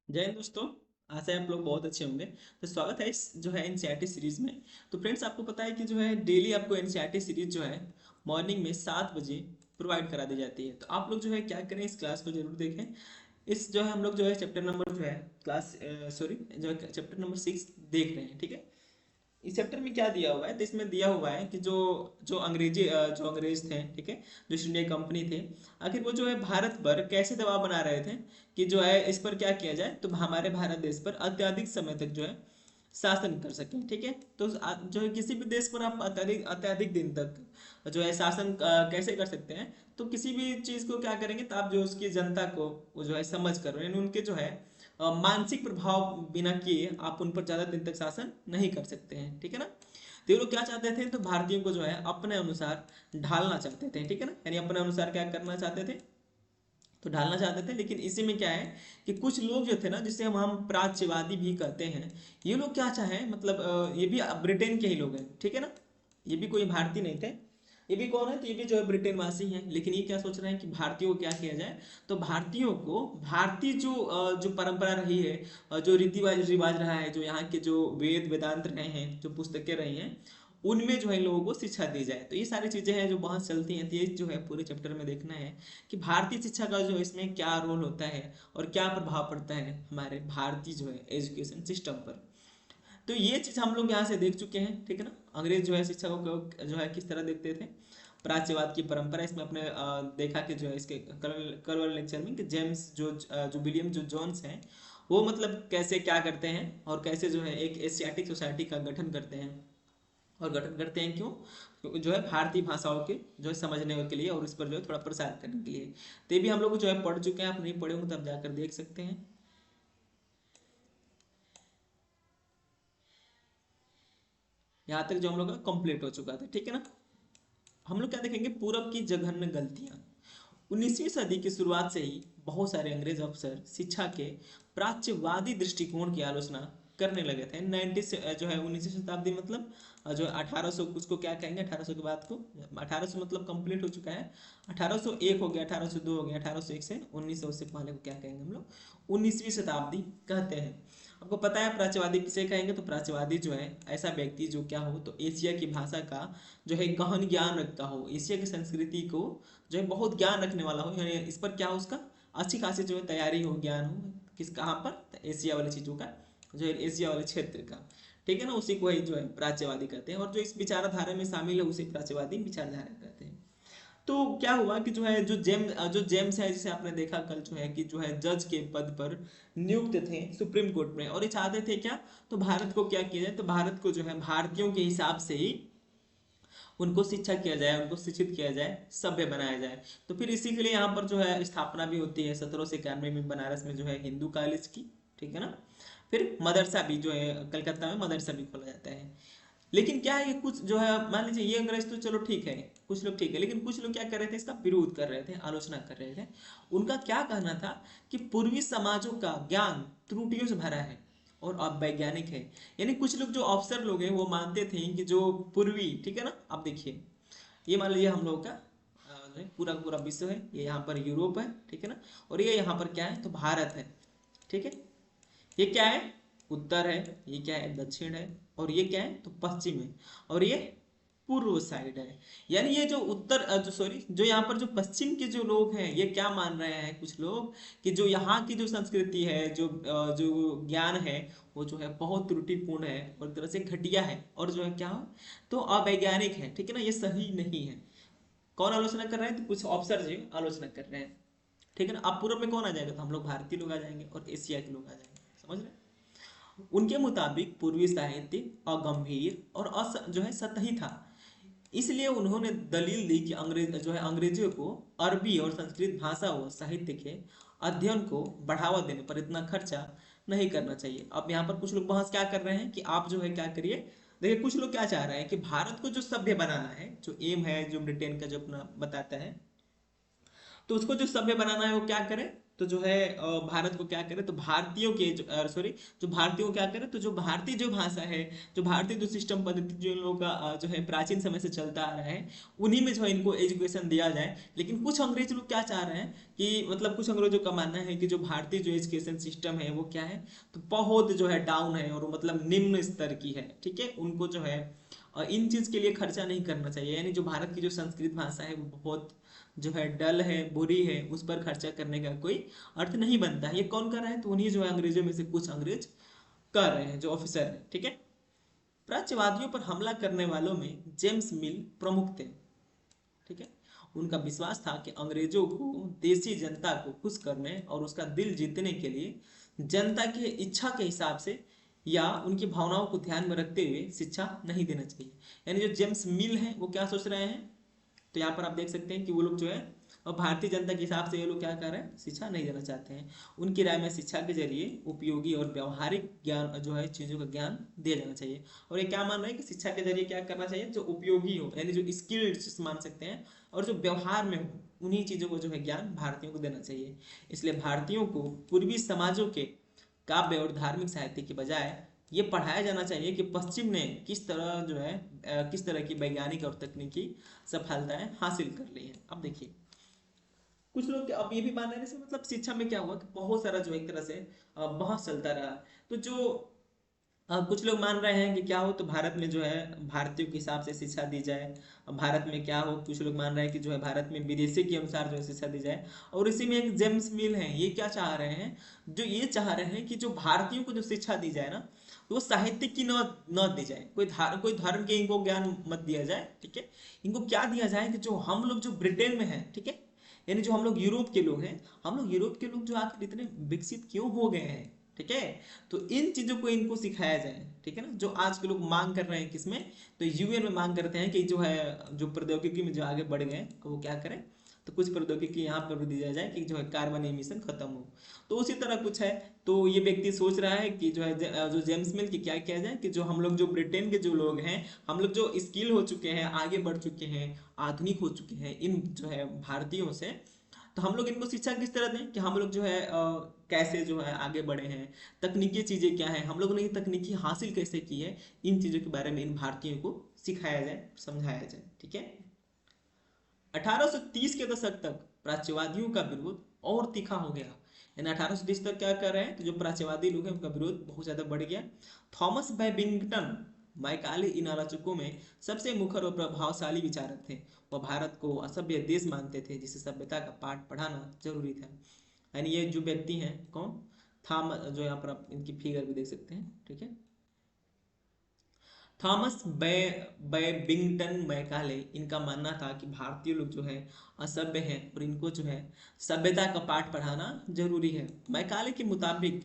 जय हिंद दोस्तों। आशा है आप लोग बहुत अच्छे होंगे। तो स्वागत है इस जो है एनसीईआरटी सीरीज में। तो फ्रेंड्स, आपको पता है कि जो है डेली आपको एनसीईआरटी सीरीज जो है मॉर्निंग में 7 बजे प्रोवाइड करा दी जाती है। तो आप लोग जो है क्या करें, इस क्लास को जरूर देखें। इस जो है हम लोग जो है चैप्टर नंबर जो है क्लास सॉरी जो है चैप्टर नंबर 6 देख रहे हैं, ठीक है। इस चैप्टर में क्या दिया हुआ है, तो इसमें दिया हुआ है कि जो जो अंग्रेज थे, ठीक है, जो ईस्ट इंडिया कंपनी थे, आखिर वो जो है भारत पर कैसे दबाव बना रहे थे कि जो है इस पर क्या किया जाए, तो हमारे भारत देश पर अत्यधिक समय तक जो है शासन कर सकें, ठीक है। तो जो है किसी भी देश पर आप अत्यधिक अत्यधिक दिन तक जो है शासन कैसे कर सकते हैं, तो किसी भी चीज को क्या करेंगे, तो आप जो उसकी जनता को वो जो है समझ कर, यानी उनके जो है मानसिक प्रभाव बिना किए आप उन पर ज्यादा दिन तक शासन नहीं कर सकते हैं, ठीक है ना। तो ये लोग क्या चाहते थे, तो भारतीयों को जो है अपने अनुसार ढालना चाहते थे, ठीक है ना, यानी अपने अनुसार क्या करना चाहते थे, तो ढालना चाहते थे। लेकिन इसी में क्या है कि कुछ लोग जो थे ना, जिसे हम प्राच्यवादी भी कहते हैं, ये लोग क्या चाहे, मतलब ये भी ब्रिटेन के ही लोग हैं, ठीक है ना। ये भी कोई भारतीय नहीं थे। ये भी कौन है, तो ये भी जो है ब्रिटेन वासी हैं। लेकिन ये क्या सोच रहे हैं कि भारतीयों को क्या किया जाए, तो भारतीयों को भारतीय जो परंपरा रही है, जो रीति रिवाज रहा है, जो यहाँ के जो वेद वेदांत रहे हैं, जो पुस्तकें रही हैं, उनमें जो है लोगों को शिक्षा दी जाए। तो ये सारी चीजें हैं जो बहस चलती हैं। तो ये जो है पूरे चैप्टर में देखना है कि भारतीय शिक्षा का जो इसमें क्या रोल होता है और क्या प्रभाव पड़ता है हमारे भारतीय जो है एजुकेशन सिस्टम पर। तो ये चीज हम लोग यहाँ से देख चुके हैं, ठीक है ना। अंग्रेज जो है शिक्षा को जो है किस तरह देखते थे, प्राच्यवाद की परंपरा इसमें अपने देखा कि जो है इसके कल कल वाले लेक्चर में कि जेम्स जो विलियम जो जोन्स हैं, वो मतलब कैसे क्या करते हैं और कैसे जो है एक एशियाटिक सोसाइटी का गठन करते हैं। और गठन करते हैं क्यों, क्योंकि जो है भारतीय भाषाओं के जो है समझने के लिए और इस पर जो है थोड़ा प्रसार करने के लिए। तो ये भी हम लोग जो है पढ़ चुके हैं, आप नहीं पढ़े होंगे तब जाकर देख सकते हैं। यहाँ तक जो हम लोग का कंप्लीट हो चुका था, ठीक है ना। हम लोग क्या देखेंगे, पूरब की जघन्य गलतियां। 19वीं सदी की शुरुआत से ही बहुत सारे अंग्रेज अफसर शिक्षा के प्राच्यवादी दृष्टिकोण की आलोचना करने लगे थे। 90 से जो है 19वीं शताब्दी मतलब जो 1800 उसको क्या कहेंगे, 1800 के बाद को 1800 मतलब कंप्लीट हो चुका है। 1801 हो गया, 1802 हो गया, 1801 से 1900 से पहले को क्या कहेंगे हम लोग, 19वीं शताब्दी कहते हैं। आपको पता है प्राच्यवादी किसे कहेंगे, तो प्राच्यवादी जो है ऐसा व्यक्ति जो क्या हो, तो एशिया की भाषा का जो है गहन ज्ञान रखता हो, एशिया की संस्कृति को जो है बहुत ज्ञान रखने वाला हो, यानी इस पर क्या हो, उसका अच्छी खासी जो है तैयारी हो, ज्ञान हो, किस कहाँ पर, तो एशिया वाली चीजों का, जो है एशिया वाले क्षेत्र का, ठीक है ना। उसी को ही जो है प्राच्यवादी कहते हैं, और जो इस विचारधारा में शामिल है उसे प्राच्यवादी विचारधारा कहते हैं। तो क्या हुआ कि जो जेम्स है, जिसे आपने देखा कल, जो है कि जो है जज के पद पर नियुक्त थे सुप्रीम कोर्ट में, और ये चाहते थे क्या, तो भारत को क्या किया जाए, तो भारत को जो है भारतीयों के हिसाब से ही उनको शिक्षा किया जाए, उनको शिक्षित किया जाए, सभ्य बनाया जाए। तो फिर इसी के लिए यहाँ पर जो है स्थापना भी होती है 1791 में बनारस में जो है हिंदू कॉलेज की, ठीक है ना। फिर मदरसा भी जो है कलकत्ता में मदरसा भी खोला जाता है। लेकिन क्या है कि कुछ जो है, मान लीजिए ये अंग्रेज तो चलो ठीक है, कुछ लोग ठीक है, लेकिन कुछ लोग क्या कर रहे थे, इसका विरोध कर रहे थे, आलोचना कर रहे थे। उनका क्या कहना था कि पूर्वी समाजों का ज्ञान त्रुटियों से भरा है और अवैज्ञानिक है। यानी कुछ लोग जो अफसर लोग हैं वो मानते थे कि जो पूर्वी, ठीक है ना, आप देखिए, ये मान लीजिए हम लोगों का जो है पूरा पूरा विश्व है, ये यहाँ पर यूरोप है, ठीक है ना, और ये यहाँ पर क्या है, तो भारत है, ठीक है। ये क्या है, उत्तर है, ये क्या है, दक्षिण है, और ये क्या है, तो पश्चिम है, और ये पूर्व साइड है। यानी ये जो उत्तर जो सॉरी जो यहाँ पर जो पश्चिम के जो लोग हैं, ये क्या मान रहे हैं कुछ लोग, कि जो यहाँ की जो संस्कृति है, जो ज्ञान है, वो जो है बहुत त्रुटिपूर्ण है और एक तरह से घटिया है, और जो है क्या हो, तो अवैज्ञानिक है, ठीक है ना, ये सही नहीं है। कौन आलोचना कर रहे हैं, तो कुछ ऑफिसर जी आलोचना कर रहे हैं, ठीक है ना। अब पूर्व में कौन आ जाएगा, तो हम लोग भारतीय लोग आ जाएंगे और एशिया के लोग आ जाएंगे, समझ रहे हैं। उनके मुताबिक पूर्वी साहित्य अगंभीर और जो है सतही था। इसलिए उन्होंने दलील दी कि अंग्रेजों को अरबी और संस्कृत भाषा व साहित्य के अध्ययन को बढ़ावा देने पर इतना खर्चा नहीं करना चाहिए। अब यहाँ पर कुछ लोग बहस क्या कर रहे हैं कि आप जो है क्या करिए, देखिए कुछ लोग क्या चाह रहे हैं कि भारत को जो सभ्य बनाना है, जो एम है, जो ब्रिटेन का जो अपना बताता है, तो उसको जो सभ्य बनाना है वो क्या करे, तो जो है भारत को क्या करे, तो भारतीयों के सॉरी, जो भारतीयों को क्या करे, तो जो भारतीय जो भाषा है, जो भारतीय जो सिस्टम पद्धति जो इन लोगों का जो है प्राचीन समय से चलता आ रहा है, उन्हीं में जो है इनको एजुकेशन दिया जाए। लेकिन कुछ अंग्रेज लोग क्या चाह रहे हैं कि मतलब कुछ अंग्रेजों का मानना है कि जो भारतीय जो एजुकेशन सिस्टम है वो क्या है, तो बहुत जो है डाउन है और मतलब निम्न स्तर की है, ठीक है। उनको जो है इन चीज के लिए खर्चा नहीं करना चाहिए, यानी जो भारत की जो संस्कृत भाषा है वो बहुत जो है डल है, बुरी है, उस पर खर्चा करने का कोई अर्थ नहीं बनता है। ये कौन कर रहा है, तो उन्हीं जो है अंग्रेजों में से कुछ अंग्रेज कर रहे हैं, जो ऑफिसर है, ठीक है। प्राच्यवादियों पर हमला करने वालों में जेम्स मिल प्रमुख थे, ठीक है। उनका विश्वास था कि अंग्रेजों को देसी जनता को खुश करने और उसका दिल जीतने के लिए जनता की इच्छा के हिसाब से या उनकी भावनाओं को ध्यान में रखते हुए शिक्षा नहीं देना चाहिए। यानी जो जेम्स मिल हैं वो क्या सोच रहे हैं, तो यहाँ पर आप देख सकते हैं कि वो लोग जो है और भारतीय जनता के हिसाब से ये लोग क्या कर रहे हैं, शिक्षा नहीं देना चाहते हैं। उनकी राय में शिक्षा के जरिए उपयोगी और व्यवहारिक ज्ञान जो है चीज़ों का ज्ञान दिया जाना चाहिए। और ये क्या मान रहे हैं कि शिक्षा के जरिए क्या करना चाहिए, जो उपयोगी हो, यानी जो स्किल्ड मान सकते हैं, और जो व्यवहार में हो, उन्हीं चीज़ों को जो है ज्ञान भारतीयों को देना चाहिए। इसलिए भारतीयों को पूर्वी समाजों के काव्य और धार्मिक साहित्य के बजाय ये पढ़ाया जाना चाहिए कि पश्चिम ने किस तरह जो है किस तरह की वैज्ञानिक और तकनीकी सफलताएं हासिल कर ली है। अब देखिए कुछ लोग अब ये भी मान रहे हैं जैसे मतलब शिक्षा में क्या हुआ कि बहुत सारा जो एक तरह से बहस चलता रहा। तो जो कुछ लोग मान रहे हैं कि क्या हो, तो भारत में जो है भारतीयों के हिसाब से शिक्षा दी जाए। अब भारत में क्या हो, कुछ लोग मान रहे हैं कि जो है भारत में विदेशी के अनुसार जो है शिक्षा दी जाए। और इसी में एक जेम्स मिल है, ये क्या चाह रहे हैं, जो ये चाह रहे हैं कि जो भारतीयों को जो शिक्षा दी जाए ना, तो वो साहित्य की न दी जाए, कोई धर्म के इनको ज्ञान मत दिया जाए, ठीक है। इनको क्या दिया जाए कि जो हम लोग जो ब्रिटेन में हैं, ठीक है, यानी जो हम लोग यूरोप के लोग हैं, हम लोग यूरोप के लोग जो आखिर इतने विकसित क्यों हो गए हैं, ठीक है। तो इन चीजों को इनको सिखाया जाए, ठीक है ना। जो आज के लोग मांग कर रहे हैं किसमें, तो यूएन में मांग करते हैं कि जो है जो प्रौद्योगिकी में जो आगे बढ़ गए वो क्या करें, तो कुछ प्रौद्योगिकी यहाँ पर भी दिया जाए कि जो है कार्बन एमिशन खत्म हो। तो उसी तरह कुछ है। तो ये व्यक्ति सोच रहा है कि जो है जो जेम्स मिल की क्या किया जाए कि जो हम लोग जो ब्रिटेन के जो लोग हैं, हम लोग जो स्किल हो चुके हैं, आगे बढ़ चुके हैं, आधुनिक हो चुके हैं इन जो है भारतीयों से, तो हम लोग इनको शिक्षा किस तरह दें कि हम लोग जो है कैसे जो है आगे बढ़े हैं, तकनीकी चीज़ें क्या है, हम लोगों ने ये तकनीकी हासिल कैसे की है, इन चीज़ों के बारे में इन भारतीयों को सिखाया जाए, समझाया जाए, ठीक है। 1830 के दशक तक प्राच्यवादियों का विरोध और तीखा हो गया। यानी 1830 तक क्या कर रहे हैं, तो जो प्राच्यवादी लोग हैं उनका विरोध बहुत ज्यादा बढ़ गया। थॉमस बैबिंगटन मैकाले इन आलोचकों में सबसे मुखर और प्रभावशाली विचारक थे। वह भारत को असभ्य देश मानते थे जिसे सभ्यता का पाठ पढ़ाना जरूरी था। यानी ये जो व्यक्ति हैं कौन, थॉम, जो यहाँ पर आप इनकी फिगर भी देख सकते हैं, ठीक है, थॉमस बैबिंगटन मैकाले, इनका मानना था कि भारतीय लोग जो है असभ्य हैं और इनको जो है सभ्यता का पाठ पढ़ाना जरूरी है। मैकाले के मुताबिक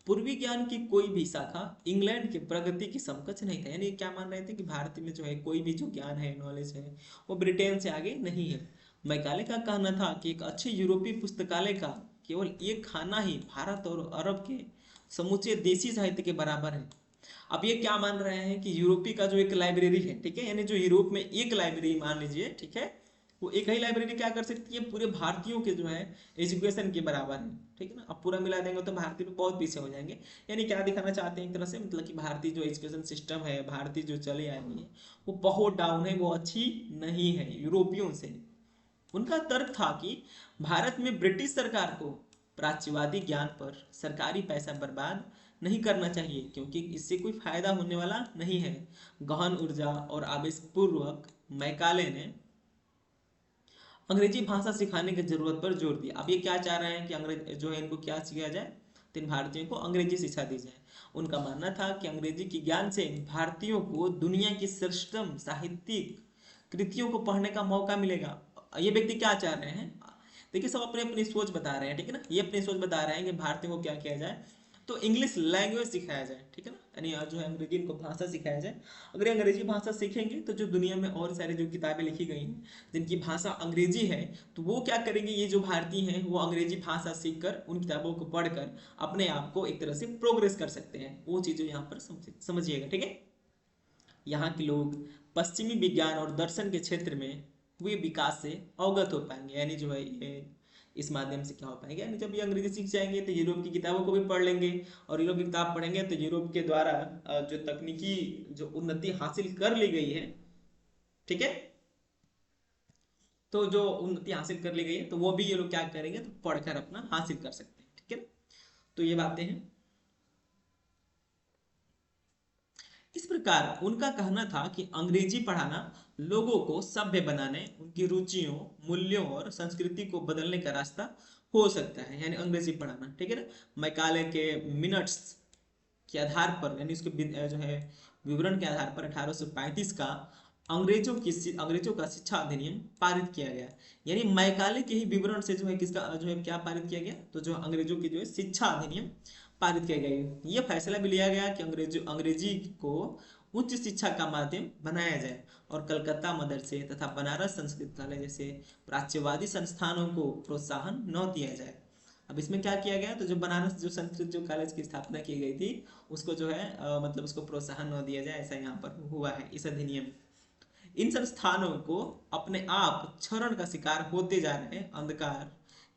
पूर्वी ज्ञान की कोई भी शाखा इंग्लैंड की प्रगति की समकक्ष नहीं था। यानी क्या मान रहे थे कि भारत में जो है कोई भी जो ज्ञान है, नॉलेज है, वो ब्रिटेन से आगे नहीं है। मैकाले का कहना था कि एक अच्छे यूरोपीय पुस्तकालय का केवल एक खाना ही भारत और अरब के समूचे देसी साहित्य के बराबर है। अब ये क्या मान रहे हैं कि यूरोपी का जो एक लाइब्रेरी है, ठीक है, यानी जो यूरोप में एक लाइब्रेरी मान लीजिए, ठीक है, वो एक ही लाइब्रेरी क्या कर सकती है, पूरे भारतीयों के जो है एजुकेशन के बराबर है, ठीक है ना। अब पूरा मिला देंगे तो भारतीय लोग बहुत पीछे हो जाएंगे। यानी क्या दिखाना चाहते हैं एक तरह से, मतलब कि भारतीय जो एजुकेशन सिस्टम है, भारतीय जो चले आई है, वो बहुत डाउन है, वो अच्छी नहीं है यूरोपियों से। उनका तर्क था कि भारत में ब्रिटिश सरकार को प्राच्यवादी ज्ञान पर सरकारी पैसा बर्बाद नहीं करना चाहिए क्योंकि इससे कोई फायदा होने वाला नहीं है। गहन ऊर्जा और आवेशपूर्वक मैकाले ने अंग्रेजी भाषा सिखाने की जरूरत पर जोर दिया। अब ये क्या चाह रहे हैं कि अंग्रेज जो है इनको क्या सिखाया जाए, तो इन भारतीयों को अंग्रेजी शिक्षा दी जाए। उनका मानना था कि अंग्रेजी के ज्ञान से भारतीयों को दुनिया की श्रेष्ठतम साहित्यिक कृतियों को पढ़ने का मौका मिलेगा। ये व्यक्ति क्या चाह रहे हैं, देखिए सब अपनी अपनी सोच बता रहे हैं, ठीक है ना। ये अपनी सोच बता रहे हैं कि भारतीयों को क्या किया जाए, तो इंग्लिश लैंग्वेज सिखाया जाए, ठीक है ना, यानी जो है अंग्रेजी इनको भाषा सिखाया जाए। अगर ये अंग्रेजी भाषा सीखेंगे तो जो दुनिया में और सारी जो किताबें लिखी गई हैं जिनकी भाषा अंग्रेजी है, तो वो क्या करेंगे, ये जो भारतीय हैं वो अंग्रेजी भाषा सीखकर उन किताबों को पढ़कर अपने आप को एक तरह से प्रोग्रेस कर सकते हैं। वो चीज़ें यहाँ पर समझिएगा, ठीक है। यहाँ के लोग पश्चिमी विज्ञान और दर्शन के क्षेत्र में हुए विकास से अवगत हो पाएंगे। यानी जो है ये इस माध्यम से क्या हो पाएगा, यानी जब ये अंग्रेजी सीख जाएंगे तो यूरोप की किताबों को भी पढ़ लेंगे, और यूरोप की किताब पढ़ेंगे तो यूरोप के द्वारा जो तकनीकी जो उन्नति हासिल कर ली गई है, ठीक है, तो जो उन्नति हासिल कर ली गई है तो वो भी ये लोग क्या करेंगे, तो पढ़कर अपना हासिल कर सकते हैं, ठीक है ना। तो ये बातें हैं। इस प्रकार उनका कहना था कि अंग्रेजी पढ़ाना लोगों को सभ्य बनाने, उनकी रुचियों, मूल्यों और संस्कृति को बदलने का रास्ता हो सकता है, यानी अंग्रेजी पढ़ाना, ठीक है ना। मैकाले के मिनट्स के आधार पर, यानी उसके जो है विवरण के आधार पर 1835 का अंग्रेजों का शिक्षा अधिनियम पारित किया गया, यानी मैकाले के ही विवरण से जो है किसका जो है क्या पारित किया गया, तो जो अंग्रेजों की जो है शिक्षा अधिनियम पारित किया गया। यह फैसला भी लिया गया कि अंग्रेजी को उच्च शिक्षा का माध्यम बनाया जाए और कलकत्ता मदरसे तथा बनारस संस्कृत विद्यालय जैसे प्राच्यवादी संस्थानों को प्रोत्साहन न दिया जाए। अब इसमें क्या किया गया, तो जो बनारस जो संस्कृत जो कॉलेज की स्थापना की गई थी उसको जो है मतलब उसको प्रोत्साहन न दिया जाए, ऐसा यहाँ पर हुआ है इस अधिनियम। इन संस्थानों को अपने आप क्षरण का शिकार होते जा रहे अंधकार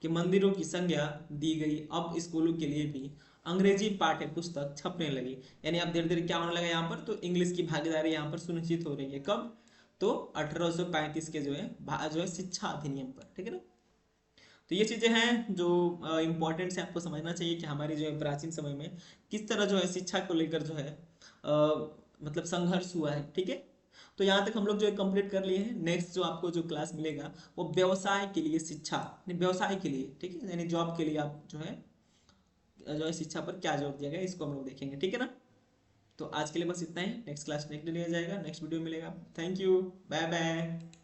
के मंदिरों की संज्ञा दी गई। अब स्कूलों के लिए भी अंग्रेजी पाठ्य पुस्तक छपने लगी, यानी अब धीरे धीरे क्या होने लगा यहाँ पर, तो इंग्लिश की भागीदारी यहाँ पर सुनिश्चित हो रही है। कब, तो 1835 के जो है शिक्षा अधिनियम पर, ठीक है ना। तो ये चीजें हैं जो इम्पोर्टेंट है, आपको समझना चाहिए कि हमारी जो है प्राचीन समय में किस तरह जो है शिक्षा को लेकर जो है मतलब संघर्ष हुआ है, ठीक है। तो यहाँ तक हम लोग जो है कंप्लीट कर लिए हैं। नेक्स्ट जो आपको जो क्लास मिलेगा वो व्यवसाय के लिए शिक्षा, व्यवसाय के लिए, ठीक है, यानी जॉब के लिए आप जो है शिक्षा पर क्या जोर दिया गया इसको हम लोग देखेंगे, ठीक है ना। तो आज के लिए बस इतना ही। नेक्स्ट क्लास नेक्स्ट डे लिया जाएगा, नेक्स्ट वीडियो मिलेगा। Thank you, bye bye.